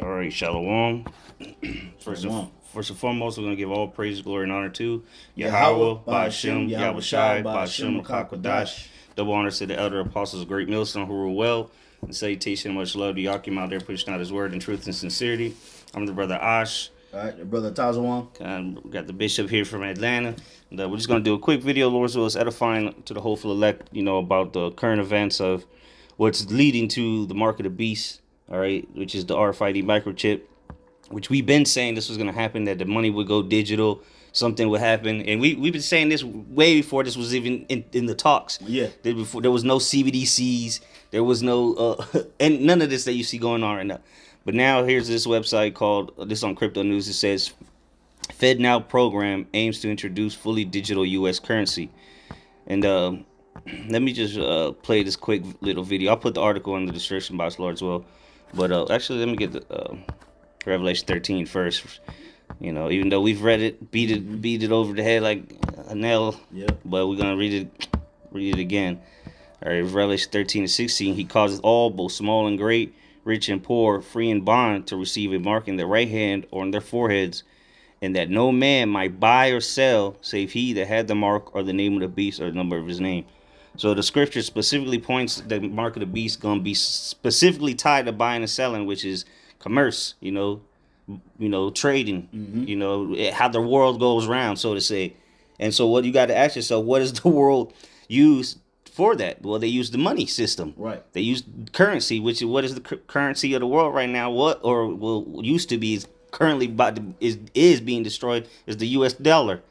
All right, Shalom. Shalom. First and foremost, we're going to give all praise, glory, and honor to Yahweh, Ba'ashem, Yahweh Yahushai, Ba'ashem, Ba'ashem, Makakwadash. Double honors to the elder apostles of Great Millstone who rule well. And salutation and much love to Yakim out there pushing out his word in truth and sincerity. I'm the brother Ash. All right, brother Tazawan. We got the bishop here from Atlanta. And, we're just going to do a quick video, Lord's will, is edifying to the hopeful elect, about the current events of what's leading to the mark of the beast, all right, which is the RFID microchip, which we've been saying this was going to happen, that the money would go digital, something would happen. And we've been saying this way before this was even in the talks. Yeah. Before, there was no CBDCs. There was no, and none of this that you see going on right now. But now here's this website called, this on Crypto News, it says, FedNow program aims to introduce fully digital U.S. currency. And let me just play this quick little video. I'll put the article in the description box, Lord, as well. But actually, let me get the Revelation 13 first. Even though we've read it, beat it over the head like a nail. Yeah. But we're gonna read it again. All right, Revelation 13-16. He causes all, both small and great, rich and poor, free and bond, to receive a mark in their right hand or on their foreheads, and that no man might buy or sell save he that had the mark or the name of the beast or the number of his name. So the scripture specifically points the mark of the beast going to be specifically tied to buying and selling, which is commerce, trading, how the world goes round, so to say. And so what you got to ask yourself, what does the world use for that? Well, they use the money system. Right. They use currency, what is the currency of the world right now? Used to be is currently is being destroyed is the U.S. dollar.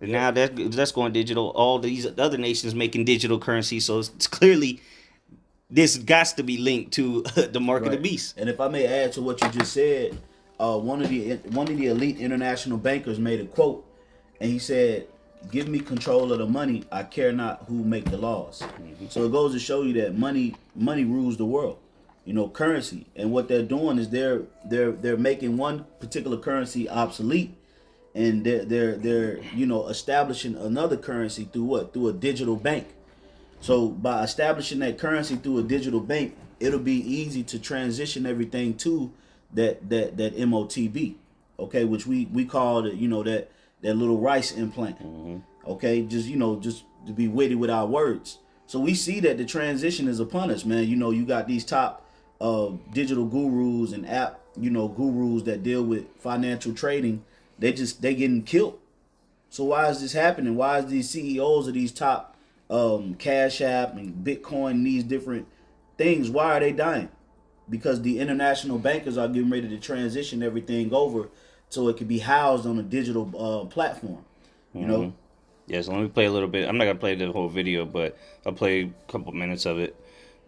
And now that's going digital. All these other nations making digital currency, so it's clearly this got to be linked to the mark of the beast. And if I may add to what you just said, one of the elite international bankers made a quote, and he said, "Give me control of the money. I care not who make the laws." Mm-hmm. So it goes to show you that money rules the world. Currency, and what they're doing is they're making one particular currency obsolete. And they're establishing another currency through what? Through a digital bank. So by establishing that currency through a digital bank, it'll be easy to transition everything to that MOTB, okay, which we call it, that little rice implant. Mm-hmm. Okay, just to be witty with our words. So we see that the transition is upon us, man. You got these top digital gurus and app gurus that deal with financial trading. They getting killed. So why is this happening? Why is these CEOs of these top Cash App and Bitcoin and these different things, why are they dying? Because the international bankers are getting ready to transition everything over so it can be housed on a digital platform. Yeah, so let me play a little bit. I'm not going to play the whole video, but I'll play a couple minutes of it.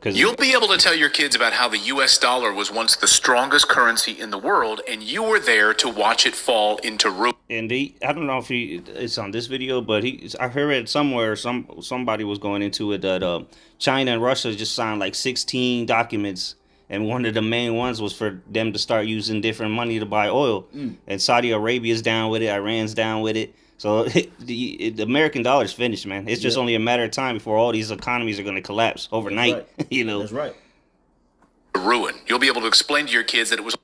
You'll be able to tell your kids about how the U.S. dollar was once the strongest currency in the world, and you were there to watch it fall into ruin. And I don't know if it's on this video, but I heard it somewhere. Somebody was going into it that China and Russia just signed like 16 documents, and one of the main ones was for them to start using different money to buy oil. And Saudi Arabia's down with it, Iran's down with it. So the American dollar's finished, man. It's just only a matter of time before all these economies are going to collapse overnight. That's right. That's right. Ruin. You'll be able to explain to your kids that it was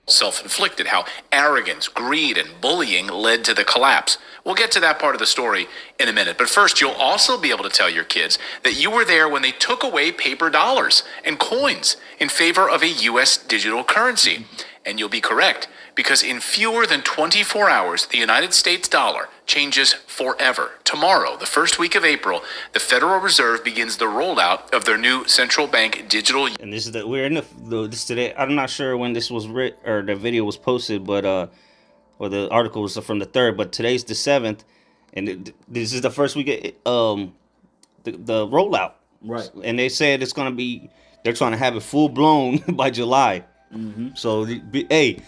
self-inflicted, how arrogance, greed, and bullying led to the collapse. We'll get to that part of the story in a minute. But first, you'll also be able to tell your kids that you were there when they took away paper dollars and coins in favor of a U.S. digital currency. And you'll be correct, because in fewer than 24 hours, the United States dollar changes forever. Tomorrow, the first week of April, the Federal Reserve begins the rollout of their new central bank digital. And this is we're in this today. I'm not sure when this was written or the video was posted, but or the article was from the 3rd. But today's the 7th, and this is the first week of the rollout. Right. And they said it's gonna be. They're trying to have it full blown by July. Mm-hmm. So hey.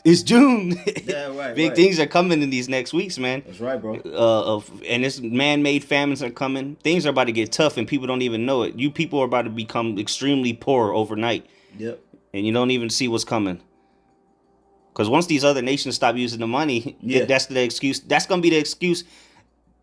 It's June. Yeah, right. Big things are coming in these next weeks, man. That's right, bro. And this man-made famines are coming. Things are about to get tough, and people don't even know it. You people are about to become extremely poor overnight. Yep. And you don't even see what's coming. Because once these other nations stop using the money, that's the excuse. That's going to be the excuse.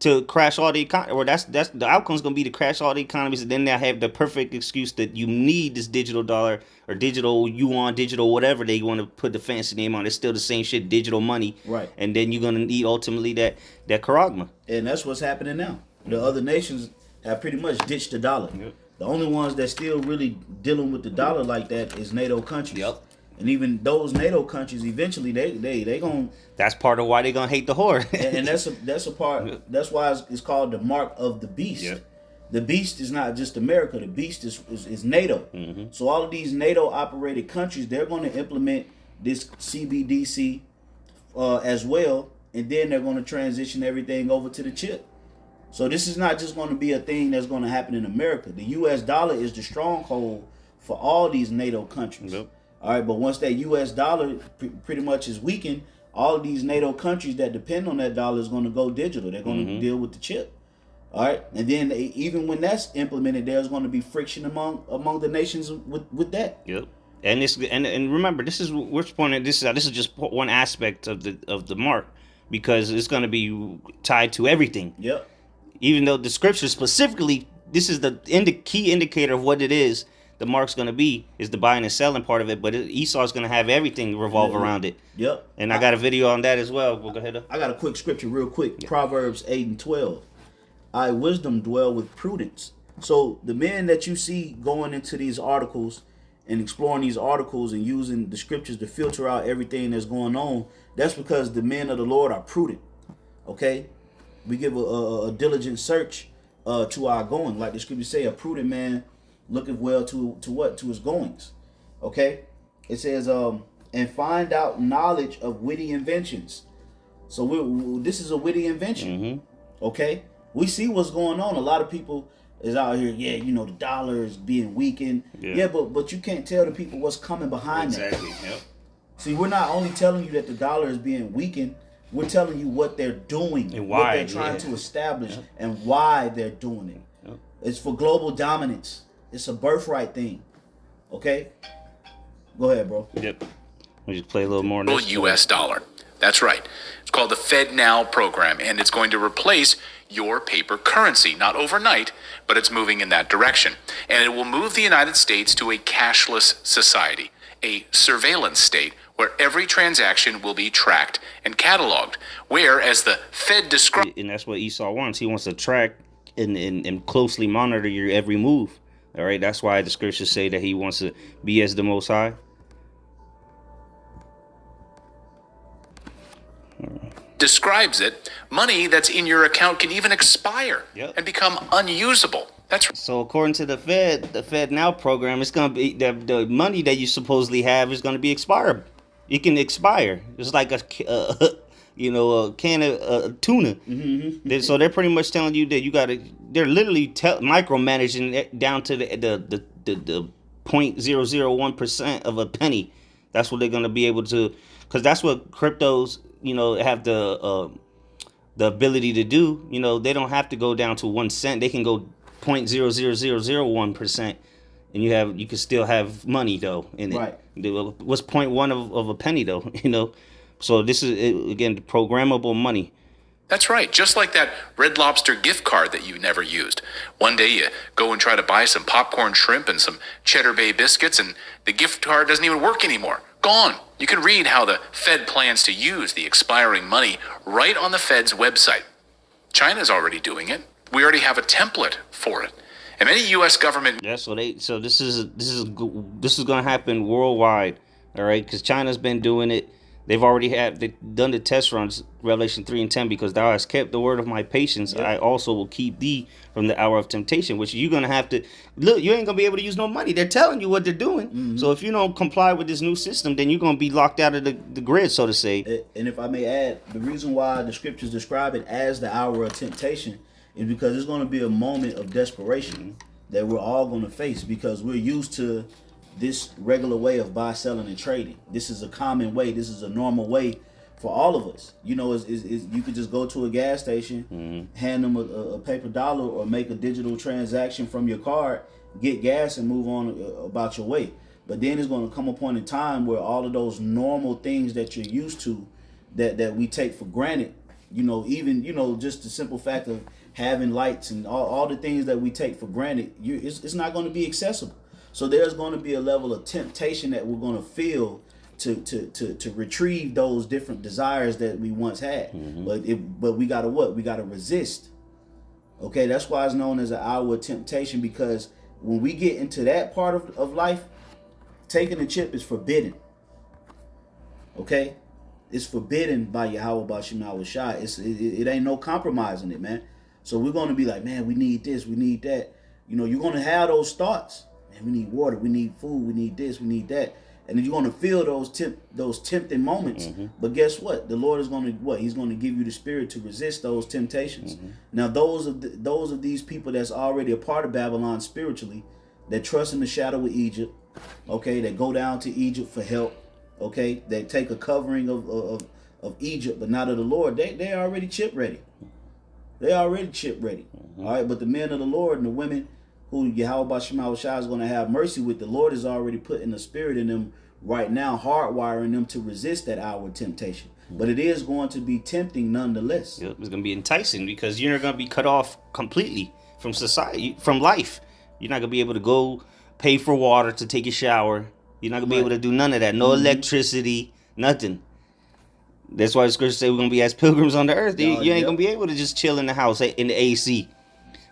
to crash all the economy, or that's the outcome's gonna be to crash all the economies, and then they have the perfect excuse that you need this digital dollar or digital yuan, digital whatever they want to put the fancy name on. It's still the same shit, digital money, right? And then you're gonna need ultimately that charagma, and that's what's happening now. The other nations have pretty much ditched the dollar. Yep. The only ones that still really dealing with the dollar like that is NATO countries. Yep. And even those NATO countries, eventually they gonna. That's part of why they gonna hate the whore. and that's a part. That's why it's called the mark of the beast. Yep. The beast is not just America. The beast is NATO. Mm-hmm. So all of these NATO operated countries, they're going to implement this CBDC as well, and then they're going to transition everything over to the chip. So this is not just going to be a thing that's going to happen in America. The U.S. dollar is the stronghold for all these NATO countries. Yep. All right, but once that U.S. dollar pretty much is weakened, all of these NATO countries that depend on that dollar is going to go digital. They're going to deal with the chip. All right, and then even when that's implemented, there's going to be friction among the nations with that. Yep. And this and remember, this is we're pointing. This is just one aspect of the mark, because it's going to be tied to everything. Yep. Even though the scripture specifically, this is the key indicator of what it is. The mark's going to be is the buying and selling part of it, but Esau's going to have everything revolve around it. Yep. And I got a video on that as well. We'll go ahead. I got a quick scripture real quick. Yep. Proverbs 8:12. I wisdom dwell with prudence. So the men that you see going into these articles and exploring these articles and using the scriptures to filter out everything that's going on, that's because the men of the Lord are prudent. Okay? We give a diligent search to our going. Like the scriptures say, a prudent man looketh well to what? To his goings. Okay? It says, and find out knowledge of witty inventions. So this is a witty invention. Mm-hmm. Okay? We see what's going on. A lot of people is out here, the dollar is being weakened. Yeah, but you can't tell the people what's coming behind that. Exactly, yep. See, we're not only telling you that the dollar is being weakened, we're telling you what they're doing, and why, what they're trying to establish, and why they're doing it. Yep. It's for global dominance. It's a birthright thing. Okay? Go ahead, bro. Yep. We just play a little more. U.S. dollar. That's right. It's called the Fed Now program, and it's going to replace your paper currency. Not overnight, but it's moving in that direction. And it will move the United States to a cashless society, a surveillance state where every transaction will be tracked and cataloged, where, as the Fed described... And that's what Esau wants. He wants to track and closely monitor your every move. All right, that's why the scriptures say that he wants to be as the Most High. Describes it, money that's in your account can even expire and become unusable. That's so according to the Fed Now program, it's gonna be the money that you supposedly have is gonna be expired. It can expire. It's like a can of tuna. Mm-hmm. So they're pretty much telling you that you gotta. They're literally micromanaging it down to the 0.001% of a penny. That's what they're gonna be able to, because that's what cryptos have the ability to do. They don't have to go down to 1 cent. They can go 0.00001%, and you can still have money though in it. Right. What's 0.1 of a penny though? So this is again programmable money. That's right. Just like that Red Lobster gift card that you never used. One day you go and try to buy some popcorn shrimp and some Cheddar Bay biscuits, and the gift card doesn't even work anymore. Gone. You can read how the Fed plans to use the expiring money right on the Fed's website. China's already doing it. We already have a template for it. And many U.S. government... Yeah, so this is going to happen worldwide, all right? Because China's been doing it. They've done the test runs, Revelation 3 and 10, because thou hast kept the word of my patience. Yep. I also will keep thee from the hour of temptation, which you're going to have to... Look, you ain't going to be able to use no money. They're telling you what they're doing. Mm-hmm. So if you don't comply with this new system, then you're going to be locked out of the grid, so to say. And if I may add, the reason why the scriptures describe it as the hour of temptation is because it's going to be a moment of desperation that we're all going to face, because we're used to this regular way of buy, selling, and trading. This is a common way. This is a normal way for all of us. You could just go to a gas station, hand them a paper dollar, or make a digital transaction from your card, get gas, and move on about your way. But then it's going to come a point in time where all of those normal things that you're used to, that we take for granted, You know, even, you know, just the simple fact of having lights and all the things that we take for granted, it's not going to be accessible. So there's going to be a level of temptation that we're going to feel to retrieve those different desires that we once had. But we got to what? We got to resist. Okay, that's why it's known as an hour of temptation, because when we get into that part of life, taking a chip is forbidden. Okay? It's forbidden by Yahweh Bashim Shai. It ain't no compromising it, man. So we're going to be like, man, we need this, we need that. You know, you're going to have those thoughts. Man, we need water, we need food, we need this, we need that. And then you're going to feel those tempting moments. But guess what? The Lord is going to what? He's going to give you the spirit to resist those temptations. Now, those of these people that's already a part of Babylon spiritually, that trust in the shadow of Egypt, okay, that go down to Egypt for help, okay, they take a covering of Egypt, but not of the Lord. They already chip ready. They already chip ready. All right, but the men of the Lord and the women who Yahweh Shema Shai is going to have mercy with, the Lord is already putting the spirit in them right now, hardwiring them to resist that hour temptation. But it is going to be tempting nonetheless. Yep, it's going to be enticing, because you're going to be cut off completely from society, from life. You're not going to be able to go pay for water to take a shower. You're not going to be able to do none of that. No electricity, nothing. That's why the scripture say we're going to be as pilgrims on the earth. You ain't going to be able to just chill in the house, in the AC.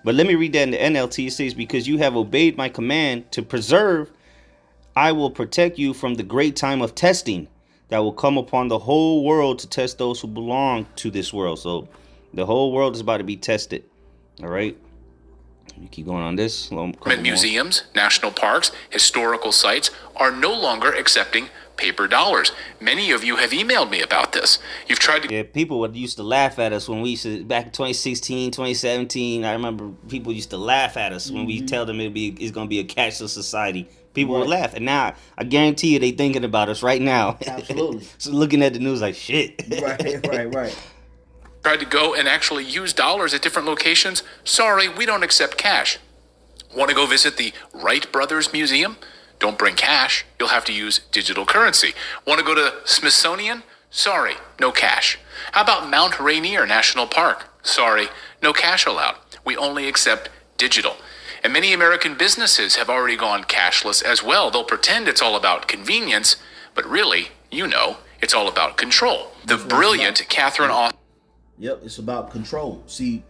But let me read that in the NLT. It says, because you have obeyed my command to preserve, I will protect you from the great time of testing that will come upon the whole world to test those who belong to this world. So the whole world is about to be tested. All right. You keep going on this. Museums, national parks, historical sites are no longer accepting paper dollars. Many of you have emailed me about this. You've tried to... Yeah, people used to laugh at us when we used to, back in 2016, 2017, I remember people used to laugh at us when we tell them it's going to be a cashless society. People would laugh. And now, I guarantee you, they thinking about us right now. Absolutely. So looking at the news like, shit. Right. Tried to go and actually use dollars at different locations? Sorry, we don't accept cash. Want to go visit the Wright Brothers Museum? Don't bring cash. You'll have to use digital currency. Want to go to Smithsonian? Sorry, no cash. How about Mount Rainier National Park? Sorry, no cash allowed. We only accept digital. And many American businesses have already gone cashless as well. They'll pretend it's all about convenience, but really, it's all about control. The brilliant Catherine Austin. Yep, it's about control. See,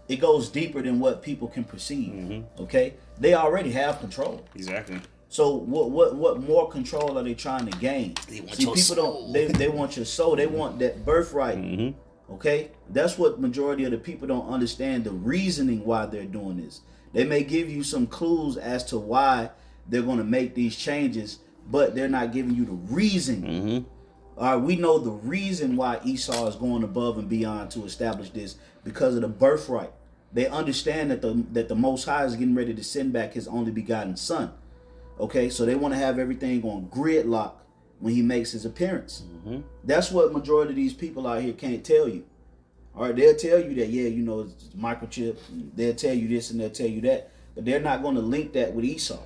it goes deeper than what people can perceive. Okay, they already have control. Exactly. So what more control are they trying to gain? They want See, your people soul. They want your soul. They want that birthright. Okay, that's what majority of the people don't understand, the reasoning why they're doing this. They may give you some clues as to why they're going to make these changes, but they're not giving you the reason. All right, we know the reason why Esau is going above and beyond to establish this, because of the birthright. They understand that the Most High is getting ready to send back his only begotten son. Okay, so they want to have everything on gridlock when he makes his appearance. That's what majority of these people out here can't tell you. All right, they'll tell you that, it's microchip. They'll tell you this and they'll tell you that. But they're not going to link that with Esau.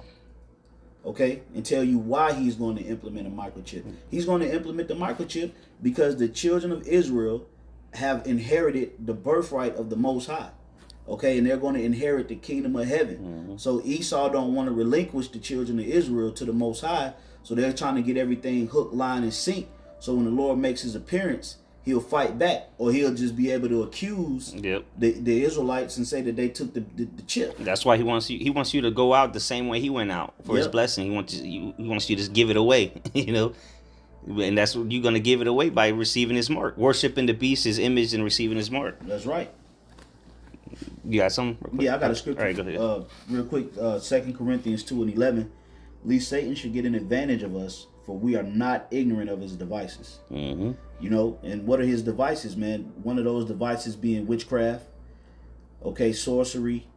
Okay, and tell you why he's going to implement a microchip. He's going to implement the microchip because the children of Israel have inherited the birthright of the Most High. Okay, and they're going to inherit the kingdom of heaven. So Esau don't want to relinquish the children of Israel to the Most High. So they're trying to get everything hook, line, and sink. So when the Lord makes his appearance, he'll fight back, or he'll just be able to accuse the Israelites and say that they took the chip. That's why he wants you. He wants you to go out the same way he went out for his blessing. He wants you to just give it away, and that's what you're gonna give it away by receiving his mark, worshiping the beast, his image, and receiving his mark. That's right. You got some? Yeah, I got a scripture. All right, go ahead. Real quick, 2 Corinthians 2:11. Least Satan should get an advantage of us, for we are not ignorant of his devices. And what are his devices, man? One of those devices being witchcraft, sorcery,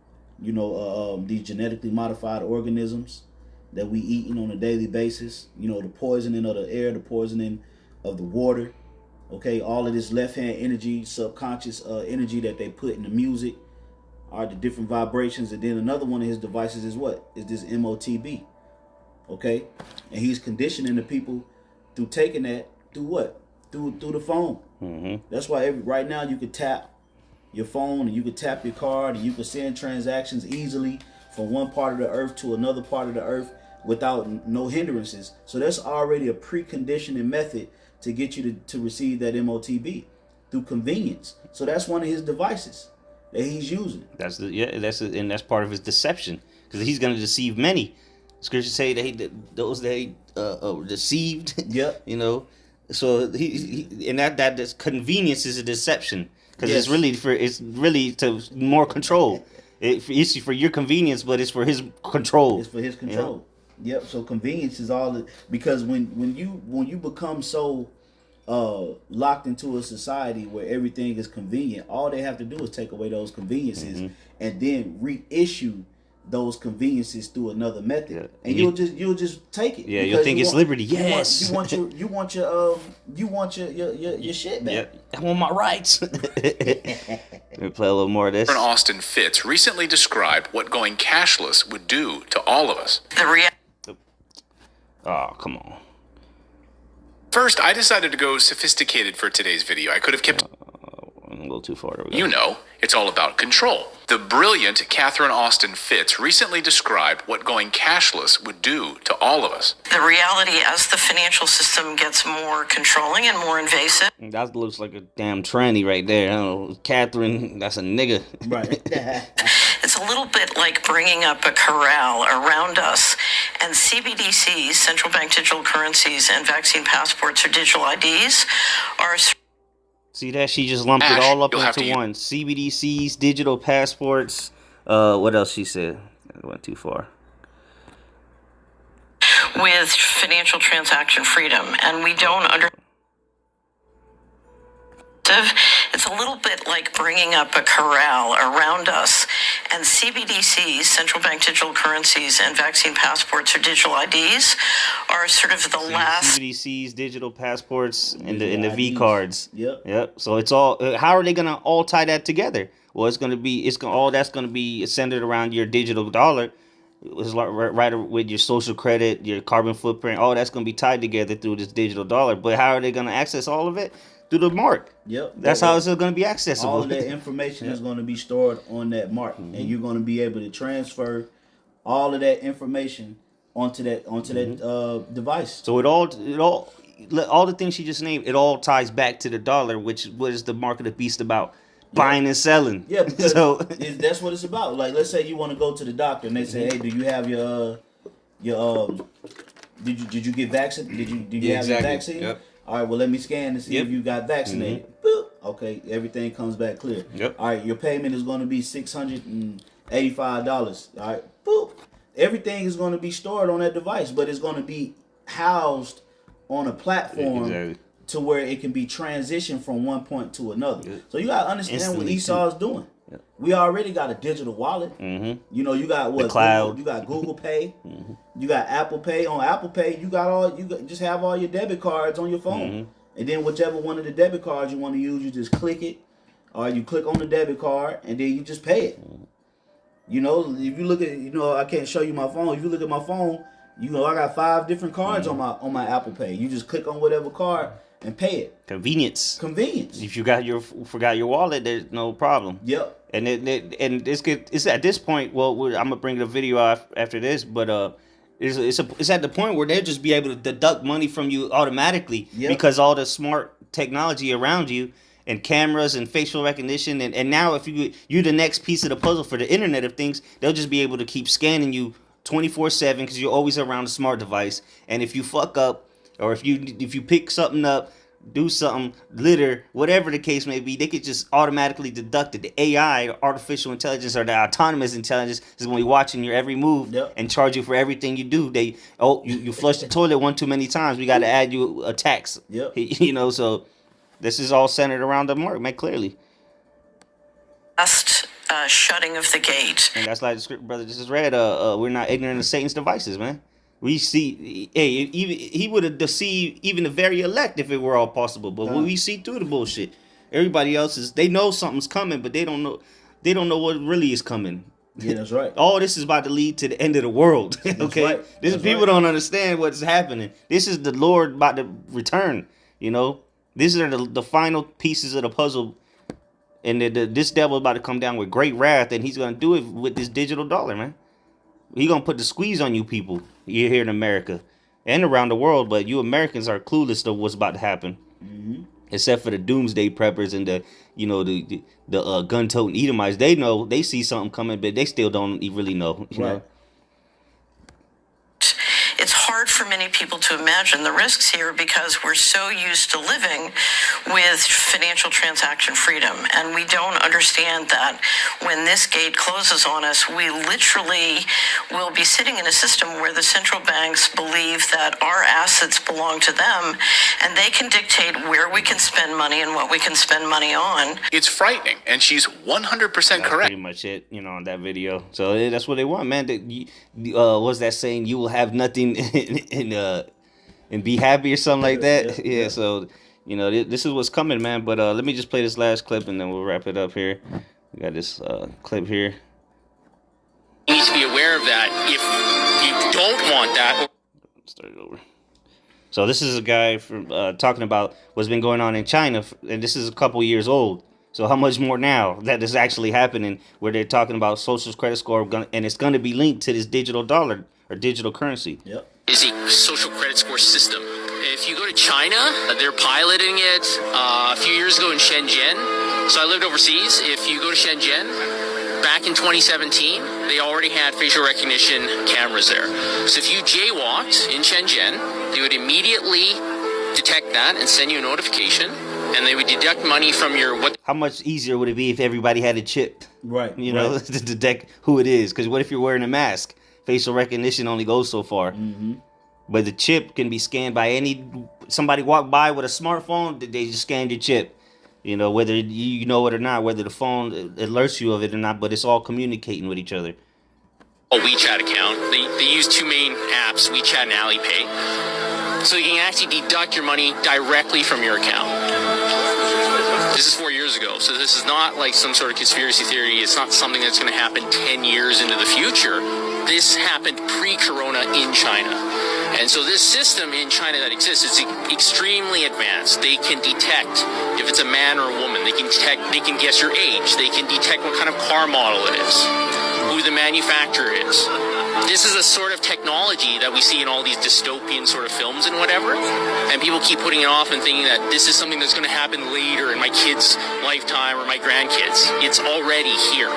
these genetically modified organisms that we eat on a daily basis, the poisoning of the air, the poisoning of the water, all of this left-hand energy, subconscious energy that they put in the music, are the different vibrations. And then another one of his devices is what? Is this MOTB. And he's conditioning the people through taking that, through what? through the phone. Mm-hmm. That's why right now you could tap your phone and you could tap your card and you could send transactions easily from one part of the earth to another part of the earth without no hindrances. So that's already a preconditioning method to get you to receive that MOTB through convenience. So that's one of his devices that he's using. And that's part of his deception, because he's going to deceive many. Scriptures say those that deceived. Yep. You know, so that convenience is a deception, because it's really to more control. It's for your convenience, but it's for his control. It's for his control. Yep. So convenience is all because when you become so locked into a society where everything is convenient, all they have to do is take away those conveniences and then reissue those conveniences through another method, and you'll just take it. Yeah, you'll think it's liberty. Yes, you want your shit back. Yeah, I want my rights. Let me play a little more of this. Austin Fitts recently described what going cashless would do to all of us. Oh, come on. First, I decided to go sophisticated for today's video. I could have kept a little too far. You know, it's all about control. The brilliant Catherine Austin Fitts recently described what going cashless would do to all of us. The reality as the financial system gets more controlling and more invasive. That looks like a damn tranny right there. I don't know, Catherine, that's a nigga. Right. It's a little bit like bringing up a corral around us, and CBDCs, central bank digital currencies, and vaccine passports or digital IDs are... See that? She just lumped it all up into one. CBDCs, digital passports. What else she said? I went too far. With financial transaction freedom, and we don't It's a little bit like bringing up a corral around us, and CBDCs, central bank digital currencies, and vaccine passports or digital IDs are sort of the last... CBDCs, digital passports, and the V cards. Yep. So it's all... How are they going to all tie that together? Well, all that's going to be centered around your digital dollar. It's like right with your social credit, your carbon footprint. All that's going to be tied together through this digital dollar. But how are they going to access all of it? Through the mark. Yep. That's how it's going to be accessible. All of that information is going to be stored on that mark, and you're going to be able to transfer all of that information onto that device. So all the things she just named, it all ties back to the dollar, which was the mark of the beast about buying and selling. Yeah, because that's what it's about. Like, let's say you want to go to the doctor and they say, "Hey, do you have your did you get vaccinated? Did you have your vaccine?" Yep. All right, well, let me scan to see if you got vaccinated. Boop. Okay, everything comes back clear. Yep. All right, your payment is going to be $685. All right, boop. Everything is going to be stored on that device, but it's going to be housed on a platform to where it can be transitioned from one point to another. So you got to understand what Esau is doing. Yep. We already got a digital wallet. You know, you got what? The cloud. You got Google Pay. You got Apple Pay. On Apple Pay, you just have all your debit cards on your phone. And then whichever one of the debit cards you want to use, you just click it, or you click on the debit card, and then you just pay it. You know, if you look at, I can't show you my phone. If you look at my phone, I got 5 different cards on my Apple Pay. You just click on whatever card and pay it. Convenience. If you forgot your wallet, there's no problem. Yep. And it's at this point. Well, I'm gonna bring the video after this, but it's at the point where they'll just be able to deduct money from you automatically because all the smart technology around you and cameras and facial recognition and now if you're the next piece of the puzzle for the Internet of Things, they'll just be able to keep scanning you 24/7 because you're always around a smart device. And if you fuck up or if you pick something up, do something, litter, whatever the case may be, they could just automatically deduct it. The AI, the artificial intelligence, or the autonomous intelligence is going to be watching your every move and charge you for everything you do. You flushed the toilet one too many times. We got to add you a tax. So this is all centered around the mark, man, clearly. Last shutting of the gate. And that's like the script brother just read. We're not ignorant of Satan's devices, man. We see, he would have deceived even the very elect if it were all possible. But we see through the bullshit. Everybody else they know something's coming, but they don't know what really is coming. Yeah, that's right. All this is about to lead to the end of the world. Okay, right. People don't understand what's happening. This is the Lord about to return. These are the final pieces of the puzzle. And this devil about to come down with great wrath, and he's going to do it with this digital dollar, man. He's going to put the squeeze on you people here in America and around the world, but you Americans are clueless to what's about to happen. Mm-hmm. Except for the doomsday preppers and the gun-toting Edomites. They know, they see something coming, but they still don't really know, you know. It's hard for many people to imagine the risks here because we're so used to living with financial transaction freedom. And we don't understand that when this gate closes on us, we literally will be sitting in a system where the central banks believe that our assets belong to them and they can dictate where we can spend money and what we can spend money on. It's frightening, and she's 100% That's correct. pretty much it, on that video. So that's what they want, man. What's that saying? You will have nothing and be happy or something like that. Yeah. So this is what's coming, man. But let me just play this last clip and then we'll wrap it up here. We got this clip here. You need to be aware of that. If you don't want that, Start it over. So this is a guy from talking about what's been going on in China, and this is a couple years old. So how much more now that is actually happening, where they're talking about social credit score, and it's going to be linked to this digital dollar or digital currency. Yep. is a social credit score system. If you go to China, they're piloting it a few years ago in Shenzhen. So I lived overseas. If you go to Shenzhen, back in 2017, they already had facial recognition cameras there. So if you jaywalked in Shenzhen, they would immediately detect that and send you a notification, and they would deduct money from your what. How much easier would it be if everybody had a chip? Right. You know, to detect who it is. Because what if you're wearing a mask? Facial recognition only goes so far. Mm-hmm. But the chip can be scanned by somebody walk by with a smartphone, they just scan your chip. You know, whether you know it or not, whether the phone alerts you of it or not, but it's all communicating with each other. A WeChat account. They use two main apps, WeChat and Alipay. So you can actually deduct your money directly from your account. This is 4 years ago, so this is not like some sort of conspiracy theory. It's not something that's going to happen 10 years into the future. This happened pre-corona in China. And so this system in China that exists is extremely advanced. They can detect if it's a man or a woman. They can guess your age. They can detect what kind of car model it is, who the manufacturer is. This is a sort of technology that we see in all these dystopian sort of films and whatever. And people keep putting it off and thinking that this is something that's going to happen later in my kid's lifetime or my grandkids. It's already here.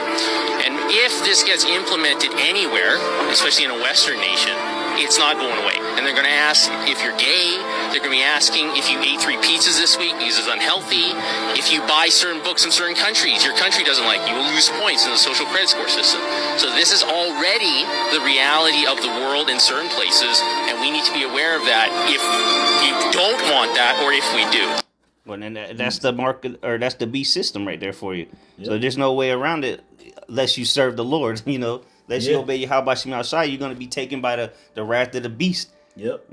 And if this gets implemented anywhere, especially in a Western nation, it's not going away. And they're going to ask if you're gay. They're going to be asking if you ate 3 pizzas this week because it's unhealthy. If you buy certain books in certain countries, your country doesn't like you, will lose points in the social credit score system. So this is already the reality of the world in certain places, and we need to be aware of that if you don't want that or if we do. Well, then that's the market, or that's the beast system right there for you. Yep. So there's no way around it unless you serve the Lord, you know. Unless you obey Yahweh Shem outside, you're going to be taken by the wrath of the beast. Yep.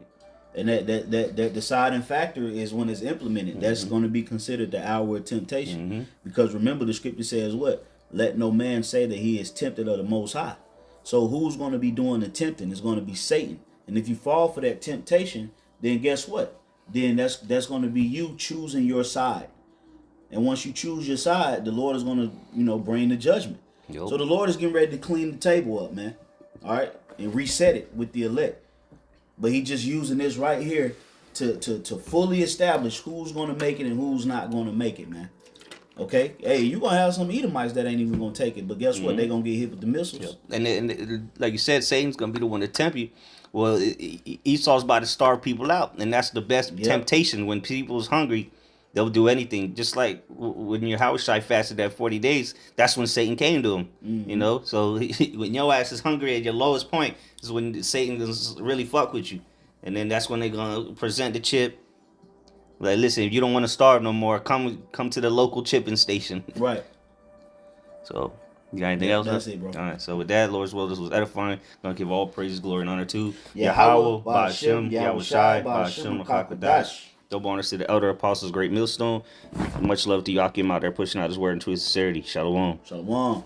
And that deciding factor is when it's implemented. That's going to be considered the hour of temptation. Because remember, the scripture says what? Let no man say that he is tempted of the Most High. So who's going to be doing the tempting? It's going to be Satan. And if you fall for that temptation, then guess what? Then that's going to be you choosing your side. And once you choose your side, the Lord is going to, bring the judgment. Yep. So the Lord is getting ready to clean the table up, man. All right? And reset it with the elect. But he just using this right here to fully establish who's going to make it and who's not going to make it, man. Okay? Hey, you're going to have some Edomites that ain't even going to take it. But guess what? They're going to get hit with the missiles. Yep. And like you said, Satan's going to be the one to tempt you. Well, Esau's about to starve people out. And that's the best temptation. When people's hungry, they'll do anything. Just like when your house fasted that 40 days, that's when Satan came to him. You know? So when your ass is hungry at your lowest point is when Satan does really fuck with you. And then that's when they're going to present the chip. Like, listen, if you don't want to starve no more, come to the local chipping station. Right. So, you got anything else? That's it, bro. All right. So with that, Lord's will, this was edifying. Going to give all praises, glory, and honor to Yahweh, Ba'ashem, Yahweh Shai, Ba'ashem, Makakadash. Double honors to the elder apostles, great millstone. Much love to Yakim out there pushing out his word in true sincerity. Shalom. Shalom.